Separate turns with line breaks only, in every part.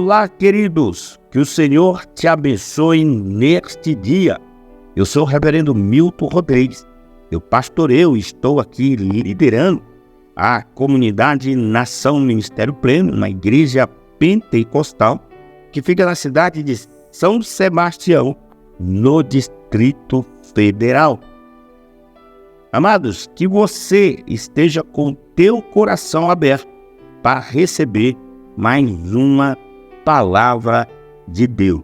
Olá, queridos, que o Senhor te abençoe neste dia. Eu sou o reverendo Milton Rodrigues, eu pastoreio e estou aqui liderando a comunidade Nação Ministério Pleno, na igreja pentecostal, que fica na cidade de São Sebastião, no Distrito Federal. Amados, que você esteja com teu coração aberto para receber mais uma palavra de Deus.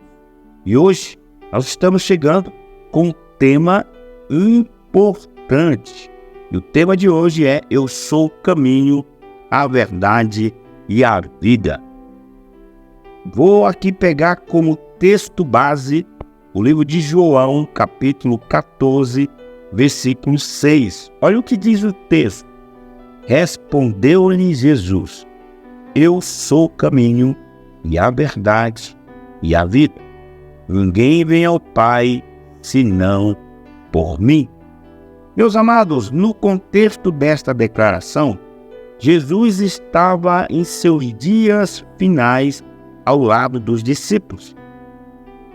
E hoje nós estamos chegando com um tema importante. E o tema de hoje é: Eu sou o caminho, a verdade e a vida. Vou aqui pegar como texto base o livro de João, capítulo 14, versículo 6. Olha o que diz o texto. Respondeu-lhe Jesus: Eu sou o caminho e a verdade e a vida. Ninguém vem ao Pai senão por mim. Meus amados, no contexto desta declaração, Jesus estava em seus dias finais ao lado dos discípulos.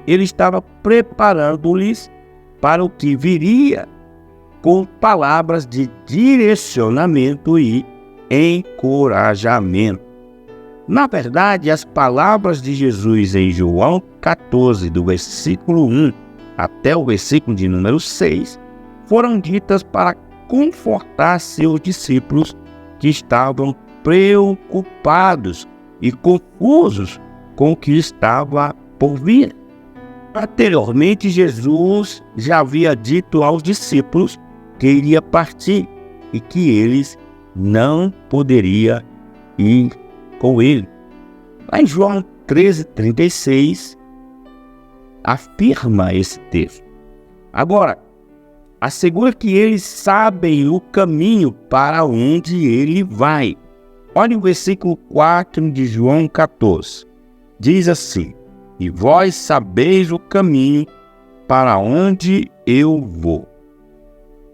Ele estava preparando-lhes para o que viria, com palavras de direcionamento e encorajamento. Na verdade, as palavras de Jesus em João 14, do versículo 1 até o versículo de número 6, foram ditas para confortar seus discípulos que estavam preocupados e confusos com o que estava por vir. Anteriormente, Jesus já havia dito aos discípulos que iria partir e que eles não poderiam ir com ele. Lá em João 13:36, afirma esse texto. Agora, assegura que eles sabem o caminho para onde ele vai. Olha o versículo 4 de João 14. Diz assim: E vós sabeis o caminho para onde eu vou.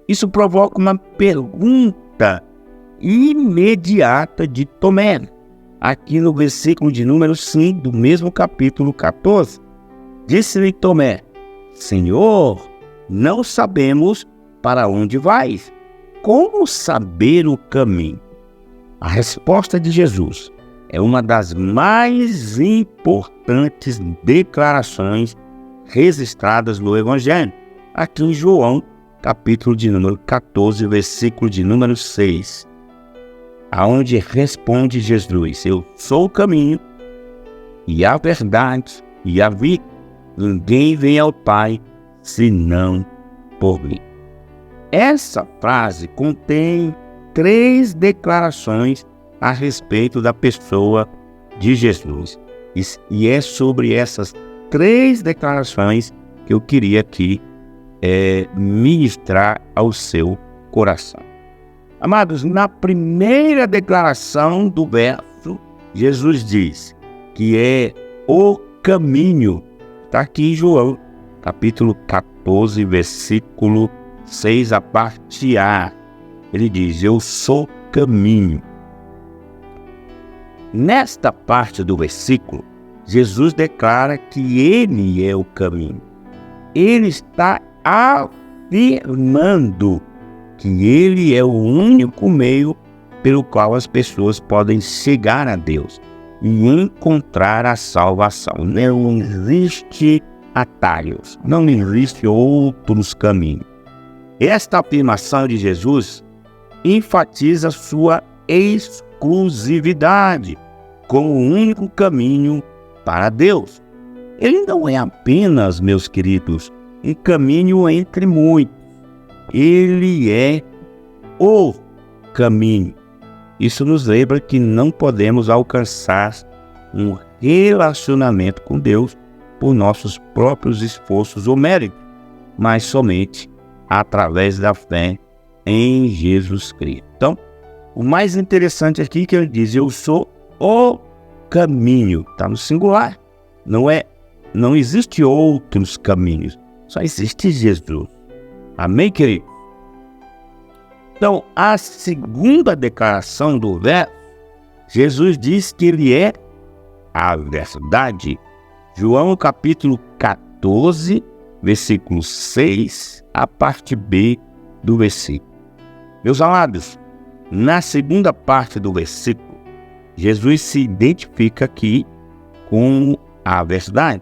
Isso provoca uma pergunta imediata de Tomé, aqui no versículo de número 5 do mesmo capítulo 14. Disse-lhe Tomé: Senhor, não sabemos para onde vais. Como saber o caminho? A resposta de Jesus é uma das mais importantes declarações registradas no Evangelho, aqui em João, capítulo de número 14, versículo de número 6, aonde responde Jesus: Eu sou o caminho e a verdade e a vida. Ninguém vem ao Pai senão por mim. Essa frase contém 3 declarações a respeito da pessoa de Jesus. E é sobre essas 3 declarações que eu queria aqui ministrar ao seu coração. Amados, na primeira declaração do verso, Jesus diz que é o caminho. Está aqui em João, capítulo 14, versículo 6, a parte A. Ele diz: Eu sou caminho. Nesta parte do versículo, Jesus declara que ele é o caminho. Ele está afirmando que ele é o único meio pelo qual as pessoas podem chegar a Deus e encontrar a salvação. Não existe atalhos, não existe outros caminhos. Esta afirmação de Jesus enfatiza sua exclusividade como o único caminho para Deus. Ele não é apenas, meus queridos, um caminho entre muitos. Ele é o caminho. Isso nos lembra que não podemos alcançar um relacionamento com Deus por nossos próprios esforços ou méritos, mas somente através da fé em Jesus Cristo. Então, o mais interessante aqui é que ele diz: Eu sou o caminho. Está no singular. Não existe outros caminhos. Só existe Jesus. Amém, querido? Então, a segunda declaração do verso, Jesus diz que ele é a verdade. João capítulo 14, versículo 6, a parte B do versículo. Meus amados, na segunda parte do versículo, Jesus se identifica aqui com a verdade.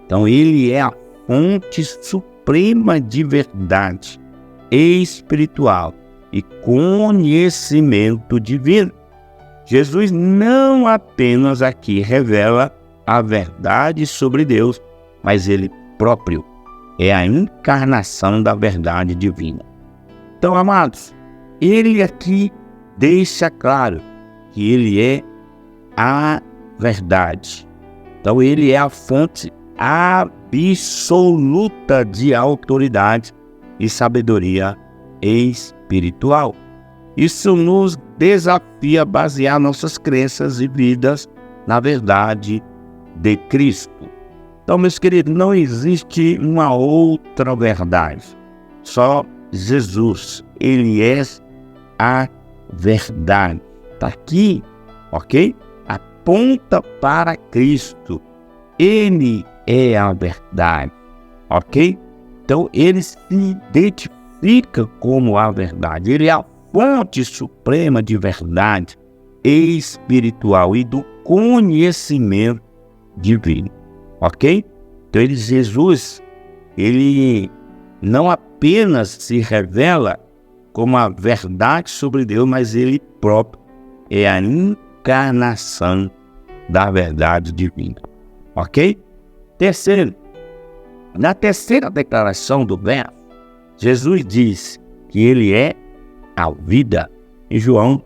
Então, ele é a fonte suprema de verdade espiritual e conhecimento divino. Jesus não apenas aqui revela a verdade sobre Deus, mas ele próprio é a encarnação da verdade divina. Então, amados, ele aqui deixa claro que ele é a verdade. Então, ele é a fonte absoluta de autoridade e sabedoria espiritual. Isso nos desafia a basear nossas crenças e vidas na verdade de Cristo. Então, meus queridos, não existe uma outra verdade. Só Jesus, ele é a verdade. Está aqui, ok? Aponta para Cristo. Ele é a verdade, ok? Então, ele se identifica como a verdade. Ele é a fonte suprema de verdade espiritual e do conhecimento divino, ok? Então, Jesus, ele não apenas se revela como a verdade sobre Deus, mas ele próprio é a encarnação da verdade divina, ok? Terceiro, na terceira declaração do verso, Jesus diz que ele é a vida. Em João,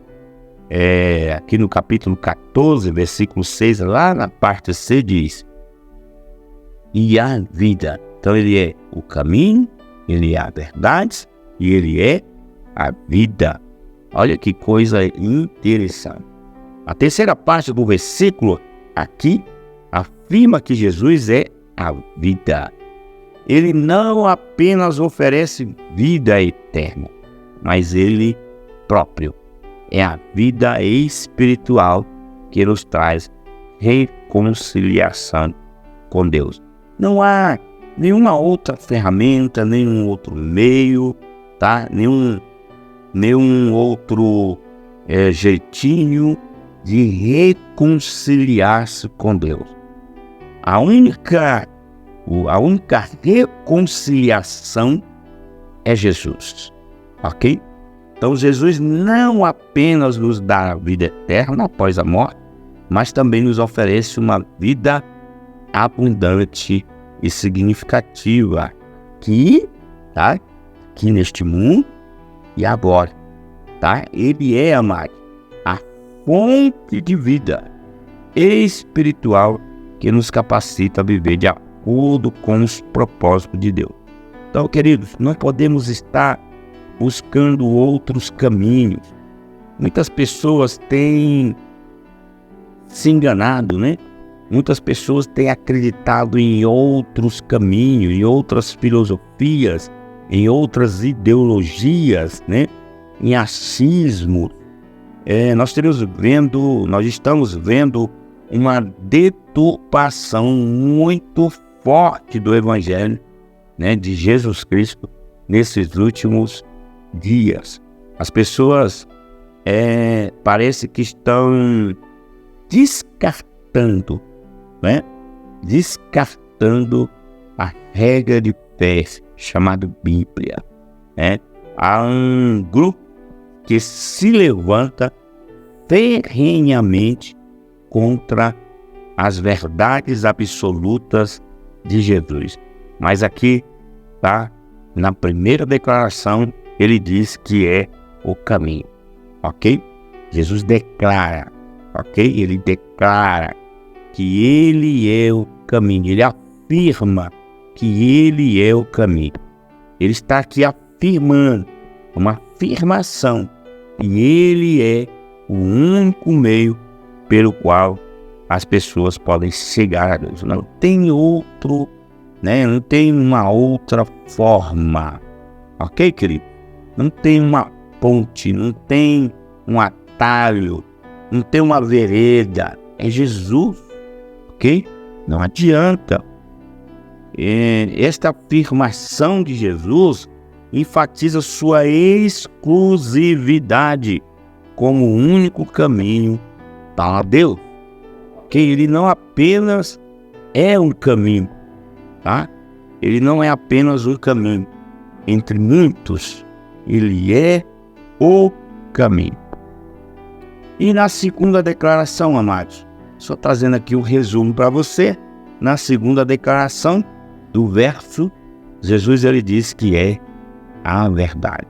aqui no capítulo 14, versículo 6, lá na parte C diz, e a vida. Então ele é o caminho, ele é a verdade e ele é a vida. Olha que coisa interessante. A terceira parte do versículo aqui afirma que Jesus é a vida. Ele não apenas oferece vida eterna, mas ele próprio é a vida espiritual que nos traz reconciliação com Deus. Não há nenhuma outra ferramenta, nenhum outro meio, tá? Nenhum outro jeitinho de reconciliar-se com Deus. A única reconciliação é Jesus, ok? Então Jesus não apenas nos dá a vida eterna após a morte, mas também nos oferece uma vida abundante e significativa aqui, tá? Aqui neste mundo e agora, tá? Ele é, amado, a fonte de vida espiritual que nos capacita a viver de acordo com os propósitos de Deus. Então, queridos, nós podemos estar buscando outros caminhos. Muitas pessoas têm se enganado, né? Muitas pessoas têm acreditado em outros caminhos, em outras filosofias, em outras ideologias, né? Em achismo. Nós estamos vendo uma deturpação muito forte do Evangelho, né, de Jesus Cristo nesses últimos dias. As pessoas parece que estão descartando, né? Descartando a regra de fé chamada Bíblia, né? Há um grupo que se levanta ferrenhamente contra as verdades absolutas de Jesus. Mas aqui, tá? Na primeira declaração, ele diz que é o caminho, ok? Jesus declara, ok? Ele declara que ele é o caminho. Ele afirma que ele é o caminho. Ele está aqui afirmando, uma afirmação, que ele é o único meio pelo qual as pessoas podem chegar a Deus. Não tem outro, né? Não tem uma outra forma, ok, querido? Não tem uma ponte, não tem um atalho, não tem uma vereda. é Jesus, ok? Não adianta. Esta afirmação de Jesus enfatiza sua exclusividade como o único caminho para Deus. Que ele não apenas é um caminho, tá? Ele não é apenas um caminho entre muitos, ele é o caminho. E na segunda declaração, amados, só trazendo aqui um resumo para você, na segunda declaração do verso, Jesus ele diz que é a verdade.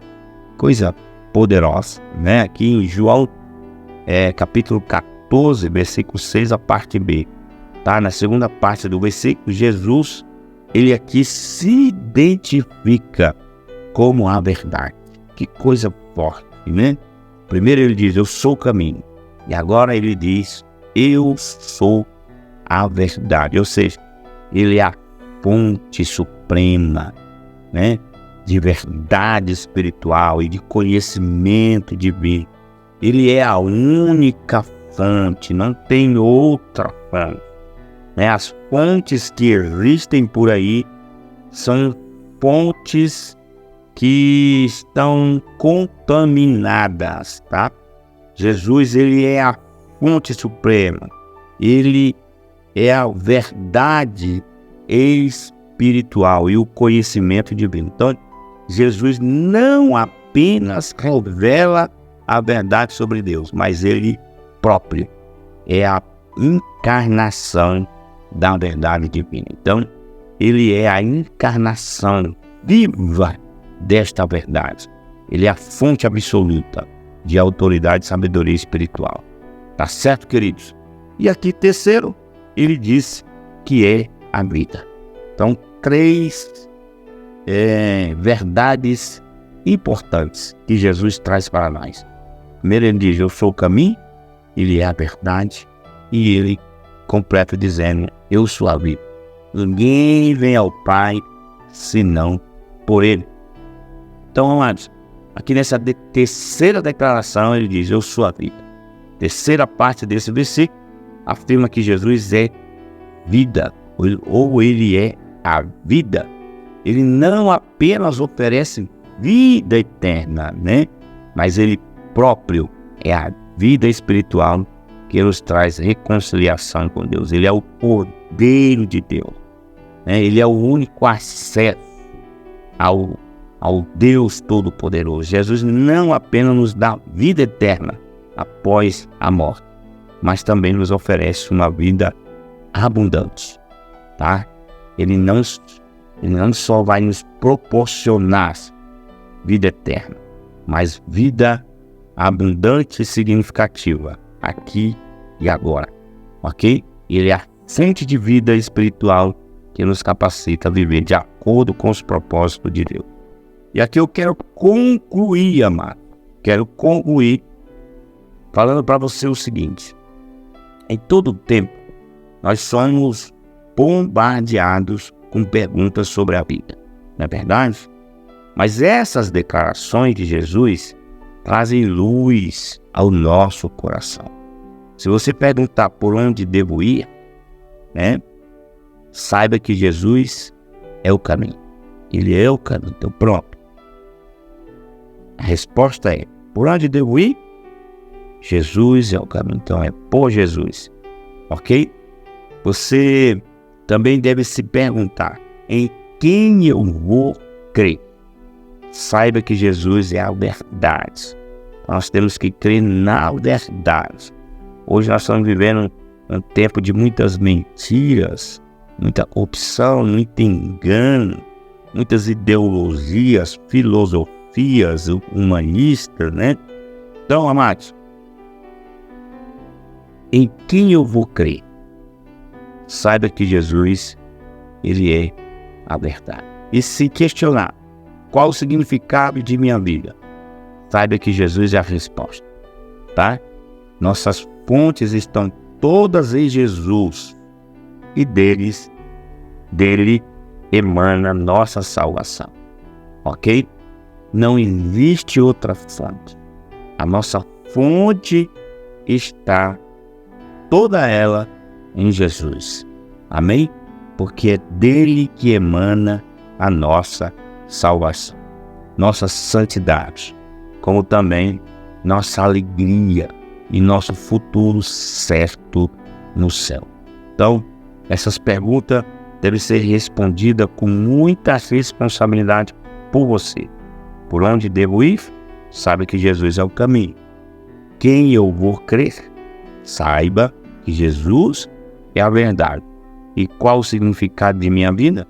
Coisa poderosa, né? Aqui em João, capítulo 14, versículo 6, a parte B. Tá? Na segunda parte do versículo, Jesus, ele aqui se identifica como a verdade. Que coisa forte, né? Primeiro ele diz, eu sou o caminho. E agora ele diz, eu sou a verdade. Ou seja, ele é a fonte suprema, né? De verdade espiritual e de conhecimento divino. Ele é a única fonte, não tem outra fonte. Né? As fontes que existem por aí são fontes que estão contaminadas, tá? Jesus, ele é a fonte suprema. Ele é a verdade espiritual e o conhecimento divino. Então, Jesus não apenas revela a verdade sobre Deus, mas ele próprio é a encarnação da verdade divina. Então, ele é a encarnação viva desta verdade. Ele é a fonte absoluta de autoridade e sabedoria espiritual. Tá certo, queridos? E aqui, terceiro, ele diz que é a vida. Então, três verdades importantes que Jesus traz para nós. Primeiro ele diz, eu sou o caminho, ele é a verdade, e ele completa dizendo, eu sou a vida. Ninguém vem ao Pai senão por ele. Então, amados, aqui nessa terceira declaração ele diz, eu sou a vida. Terceira parte desse versículo afirma que Jesus é vida, ou ele é a vida. Ele não apenas oferece vida eterna, né? Mas ele próprio é a vida espiritual que nos traz reconciliação com Deus. Ele é o Cordeiro de Deus, né? Ele é o único acesso ao Deus Todo-Poderoso. Jesus não apenas nos dá vida eterna após a morte, mas também nos oferece uma vida abundante, tá? Ele não só vai nos proporcionar vida eterna, mas vida abundante e significativa, aqui e agora, ok? Ele é a fonte de vida espiritual que nos capacita a viver de acordo com os propósitos de Deus. E aqui eu quero concluir, amado. Quero concluir falando para você o seguinte. Em todo tempo, nós somos bombardeados com perguntas sobre a vida, não é verdade? Mas essas declarações de Jesus trazem luz ao nosso coração. Se você perguntar por onde devo ir, né? Saiba que Jesus é o caminho. Ele é o caminho. Então pronto. A resposta é, por onde devo ir? Jesus é o caminho. Então é por Jesus. Ok? Você também deve se perguntar, em quem eu vou crer? Saiba que Jesus é a verdade. Nós temos que crer na verdade. Hoje nós estamos vivendo um tempo de muitas mentiras, muita corrupção, muito engano, muitas ideologias, filosofias humanistas, né? Então, amados, em quem eu vou crer? Saiba que Jesus, ele é a verdade. E se questionar qual o significado de minha vida, saiba que Jesus é a resposta, tá? Nossas fontes estão todas em Jesus e dele emana nossa salvação, ok? Não existe outra fonte. A nossa fonte está toda ela em Jesus. Amém? Porque é dele que emana a nossa salvação, nossa santidade, como também nossa alegria e nosso futuro certo no céu. Então, essas perguntas devem ser respondidas com muita responsabilidade por você. Por onde devo ir? Sabe que Jesus é o caminho. Quem eu vou crer? Saiba que Jesus é a verdade. E qual o significado de minha vida?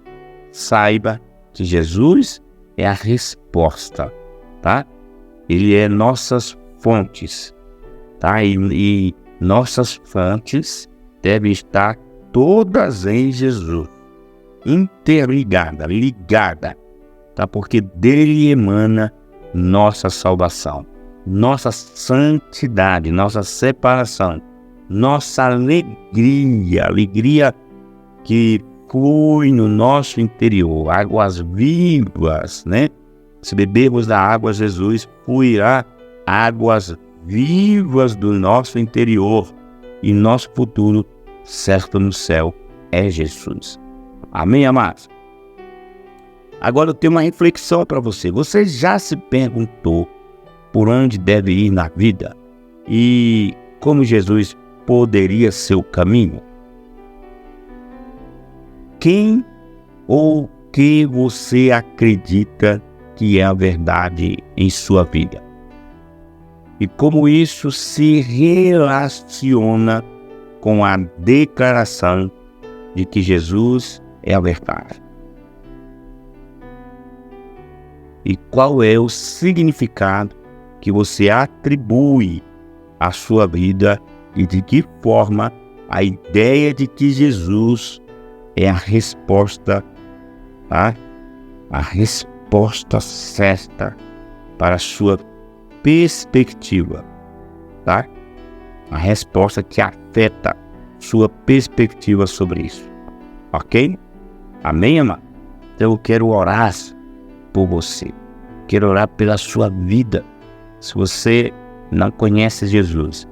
Saiba que Jesus é a resposta, tá? Ele é nossas fontes, tá? E nossas fontes devem estar todas em Jesus, interligada, ligada, tá? Porque dele emana nossa salvação, nossa santidade, nossa separação, nossa alegria que flui no nosso interior, águas vivas, né? Se bebermos da água, Jesus fluirá águas vivas do nosso interior e nosso futuro certo no céu é Jesus. Amém, amados? Agora eu tenho uma reflexão para você. Você já se perguntou por onde deve ir na vida e como Jesus poderia ser o caminho? Quem ou que você acredita que é a verdade em sua vida? E como isso se relaciona com a declaração de que Jesus é a verdade? E qual é o significado que você atribui à sua vida e de que forma a ideia de que Jesus é a resposta, tá? A resposta certa para a sua perspectiva, tá? A resposta que afeta sua perspectiva sobre isso, ok? Amém, amado? Então eu quero orar por você, quero orar pela sua vida. Se você não conhece Jesus,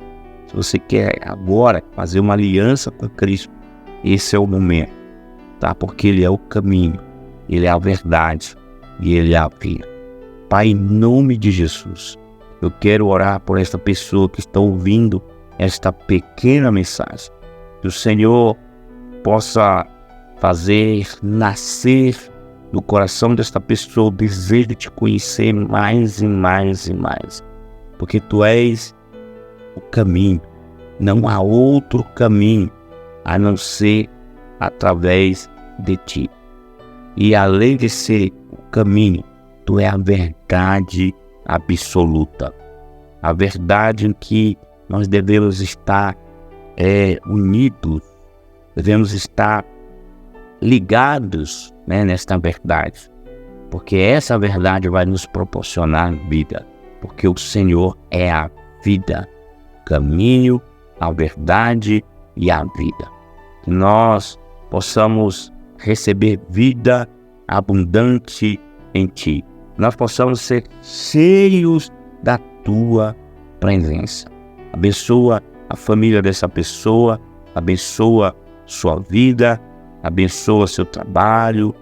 se você quer agora fazer uma aliança com Cristo, esse é o momento, tá? Porque Ele é o caminho, Ele é a verdade e Ele é a vida. Pai, em nome de Jesus, eu quero orar por esta pessoa que está ouvindo esta pequena mensagem. Que o Senhor possa fazer nascer no coração desta pessoa o desejo de te conhecer mais e mais e mais. Porque Tu és o caminho, não há outro caminho a não ser através de Ti. E além de ser o caminho, Tu é a verdade absoluta. A verdade em que nós devemos estar unidos, devemos estar ligados, né, nesta verdade. Porque essa verdade vai nos proporcionar vida. Porque o Senhor é a vida, o caminho, a verdade e a vida. Que nós possamos receber vida abundante em Ti. Nós possamos ser cheios da Tua presença. Abençoa a família dessa pessoa, abençoa sua vida, abençoa seu trabalho,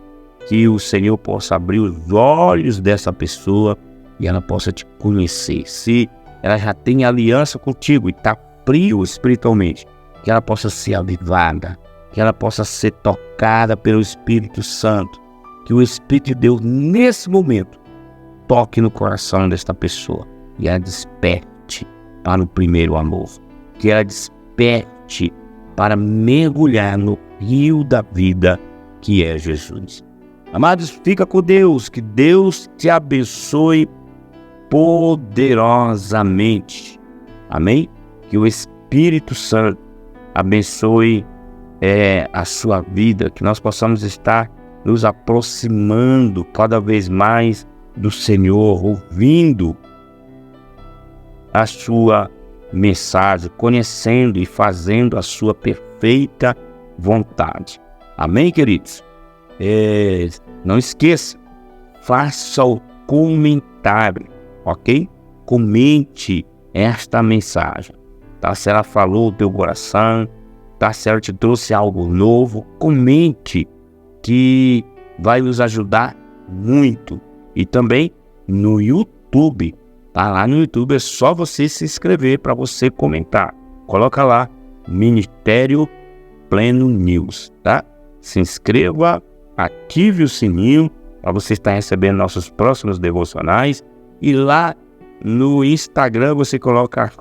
que o Senhor possa abrir os olhos dessa pessoa e ela possa Te conhecer. Se ela já tem aliança contigo e está frio espiritualmente, que ela possa ser avivada, que ela possa ser tocada pelo Espírito Santo, que o Espírito de Deus nesse momento toque no coração desta pessoa e ela desperte para o primeiro amor, que ela desperte para mergulhar no rio da vida que é Jesus. Amados, fica com Deus, que Deus te abençoe poderosamente. Amém? Que o Espírito Santo abençoe a sua vida, que nós possamos estar nos aproximando cada vez mais do Senhor, ouvindo a sua mensagem, conhecendo e fazendo a sua perfeita vontade. Amém, queridos? Não esqueça, faça o comentário, ok? Comente esta mensagem. tá? Se ela falou o teu coração, tá? Se ela te trouxe algo novo, comente, que vai nos ajudar muito. E também no YouTube, tá? Lá no YouTube é só você se inscrever para você comentar. Coloca lá, Ministério Pleno News, tá? Se inscreva, ative o sininho para você estar recebendo nossos próximos devocionais. E lá no Instagram você coloca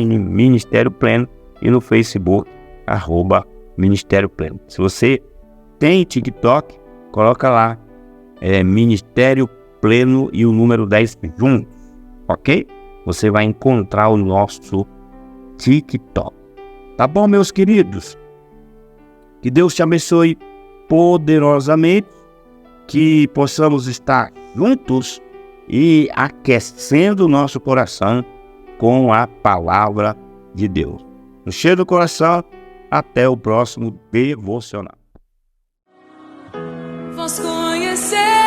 @Ministério Pleno e no Facebook @Ministério Pleno. Se você tem TikTok, coloca lá Ministério Pleno e o número 10 juntos, ok? Você vai encontrar o nosso TikTok. Tá bom, meus queridos? Que Deus te abençoe poderosamente, que possamos estar juntos e aquecendo o nosso coração com a palavra de Deus. No cheiro do coração, até o próximo devocional.
Vos conhecer.